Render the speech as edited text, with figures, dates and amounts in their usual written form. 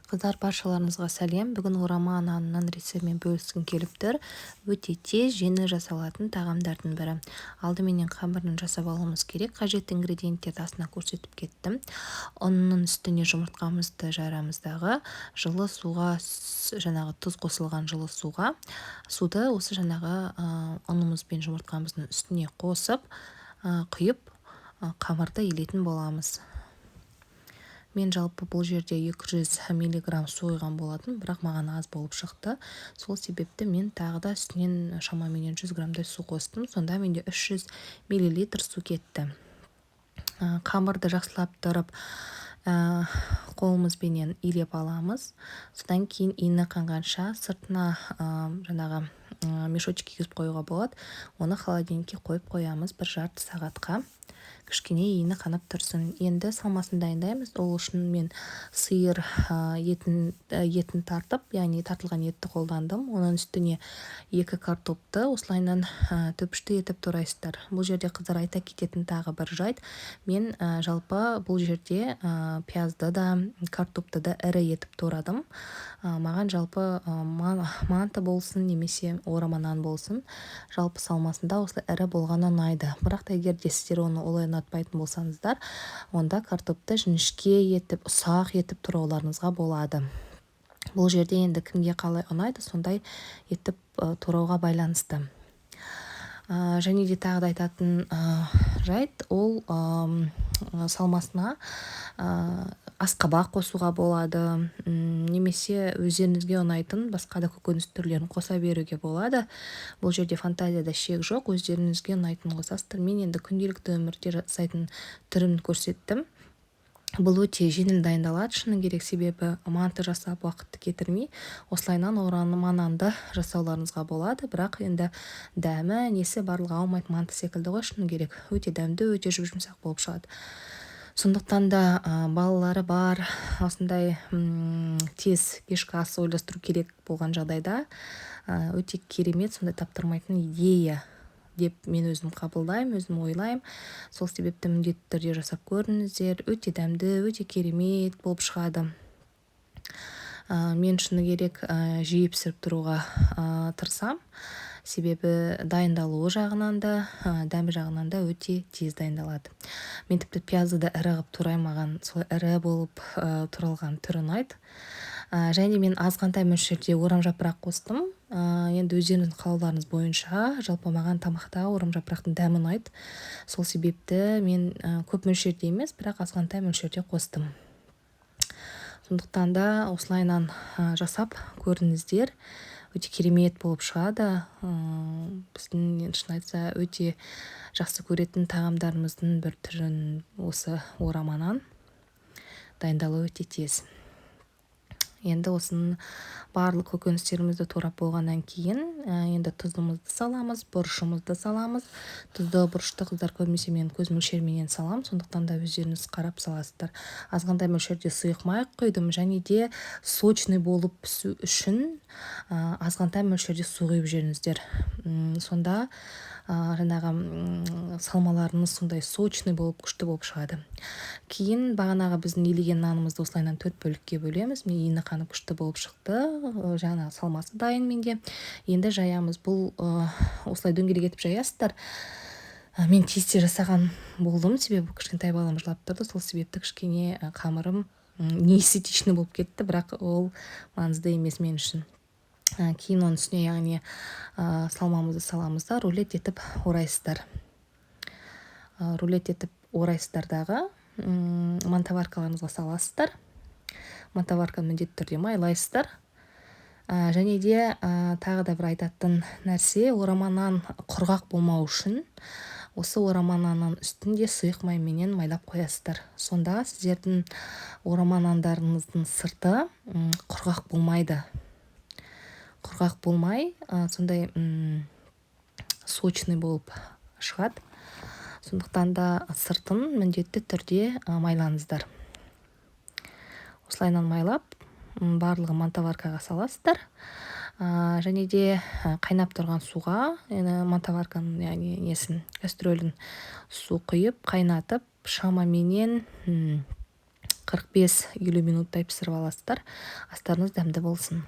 Қыздар, баршаларыңызға сәлем. Бүгін орама нанның рецептімен бөліскім келіп тұр. Өте тез, жеңіл жасалатын тағамдардың бірі. Алдыменен қамырын жасап алуымыз керек. Қажетті ингредиенттерді астына көрсетіп кеттім. Ұнның үстіне жұмыртқамызды жарамыздағы жылы суға, жаңағы тұз қосылған жылы суға, суды осы жаңағы ұнымыз бен жұмыртқамыздың үстіне қосып, құйып, қамырды илетін боламыз. Мен жалпы бұл жерде 200 миллиграмм су құйған болатын, бірақ маған аз болып шықты. Сол себепті мен тағы да үстінен шамамен 100 граммдай су қостым. Сонда менде 300 миллилитр су кетті. Қамырды жақсылап тұрып, қолымызбенен илеп аламыз. Содан кейін иіні қанғанша сыртына жаңағы мешочек кигізіп қоюға болады. Оны холодильникке қойып қоямыз 1 жарты сағатқа. Кішкене иіні қанып тұрсын. Енді салмасын дайындаймыз. Ол үшін мен сиыр етін тартып, яғни тартылған етті қолдандым. Оның үстіне 2 картопты осылайынан төпішті етіп турайсыздар. Бұл жерде қыздар айта кететін тағы бір жайт. Мен жалпы бұл жерде пиязды да, картопты да ірі етіп турадым. Маған жалпы манты болсын, немесе орама нан болсын, жалпы салмасында осылай ірі болғаны ұнайды. Бірақ та егер де сіздер оны олай ұнатпайтын болсаңыздар, онда картопты жіңішке етіп, ұсақ етіп турауларыңызға болады. Бұл жерде енді кімге қалай ұнайды, сондай етіп турауға байланысты. Және де тағы да айтатын жайт, ол салмасына асқабақ қосуға болады, немесе өздеріңізге ұнайтын басқа да көкөніс түрлерін қоса беруге болады. Бұл жерде фантазияда шек жоқ, өздеріңізге ұнайтын қосасыздар. Мен енді күнделікті өмірде жасайтын түрін көрсеттім. Бұл өте жеңіл дайындалады, шыны керек, себебі манты жасап уақытты кетірмей, осылайынан орама нанды жасауларыңызға болады. Бірақ енді дәмі несі барлығы аумайды, манты секілді ғой, шыны керек. Өте дәмді, өте жұмсақ болып шығады. Сондықтан да балалары бар, осындай тез кешкі ас ойластыру керек болған жағдайда өте керемет, сондай таптырмайтын идея деп мен өзім қабылдаймын, өзім ойлаймын. Сол себепті міндетті түрде жасап көріңіздер. Өте дәмді, өте керемет болып шығады. Мен шыны керек жиі пісіріп тұруға тырысам. Себебі дайындалуы жағынан да, дәмі жағынан да өте тез дайындалады. Мен тіпті пиязды да ірі қылып тураймын, маған сол ірі болып туралған түрі ұнайды. Және мен азғантай мөлшерде орам жапырақ қостым. Енді өздеріңіздің қалауларыңыз бойынша, жалпы маған тамақта орам жапырақтың дәмі ұнайды. Сол себепті мен көп мөлшерде емес, бірақ азғантай мөлшерде қостым. Сондықтан да осылайынан жасап көріңіздер. Өте керемет болып шығады. Біздің шын айтса өте жақсы көретін тағамдарымыздың бір түрін осы орама нан дайындалуы өте тез. Енді осының барлық көкөністерімізді турап болғаннан кейін, енді тұзымызды саламыз, бұрышымызды саламыз. Тұзды бұрышты қыздар көбінесе мен көз мөлшерменен салам, сондықтан да өздеріңіз қарап саласыздар. Азғандай мөлшерде сұйық май құйдым, және де сочный болып пісу үшін азғантай мөлшерде су құйып жіберіңіздер. Сонда жаңағы салмаларыңыз сондай сочный болып, күшті болып шығады. Кейін бағанағы біздің илеген нанымызды осылайынан 4 бөлікке бөлеміз. Мен иіні қанып күшті болып шықты. Жаңағы салмасы дайын менде. Енді жаямыз. Бұл осылай дөңгелек етіп жаясыздар. Мен тез жасаған болдым, себебі кішкентай балам жылап тұрды. Сол себепті кішкене қамырым неэстетичный болып кетті, бірақ ол маңызды емес мен үшін. Кейін оның үстіне, яғни салмамызды саламыз да рулет етіп орайсыздар. Рулет етіп орайсыздардағы мантаваркаларыңызға саласыздар. Мантаварканы міндетті түрде майлайсыздар. Және де тағы да бір айтатын нәрсе, орама нан құрғақ болмау үшін осы орама нанның үстінде сұйық майменен майлап қоясыздар. Сонда сіздердің орама нандарыңыздың сырты құрғақ болмайды. Құрғақ болмай, сондай сочный болып шығады. Сондықтан да сыртын міндетті түрде майлаңыздар. Осылайынан майлап, барлығы мантаваркаға саласыздар. Және де қайнап тұрған суға, мантаварканың, яғни несін, кастрөлін су құйып, қайнатып, шамаменен 45-50 минуттай пісіріп аласыздар. Астарыңыз дәмді болсын.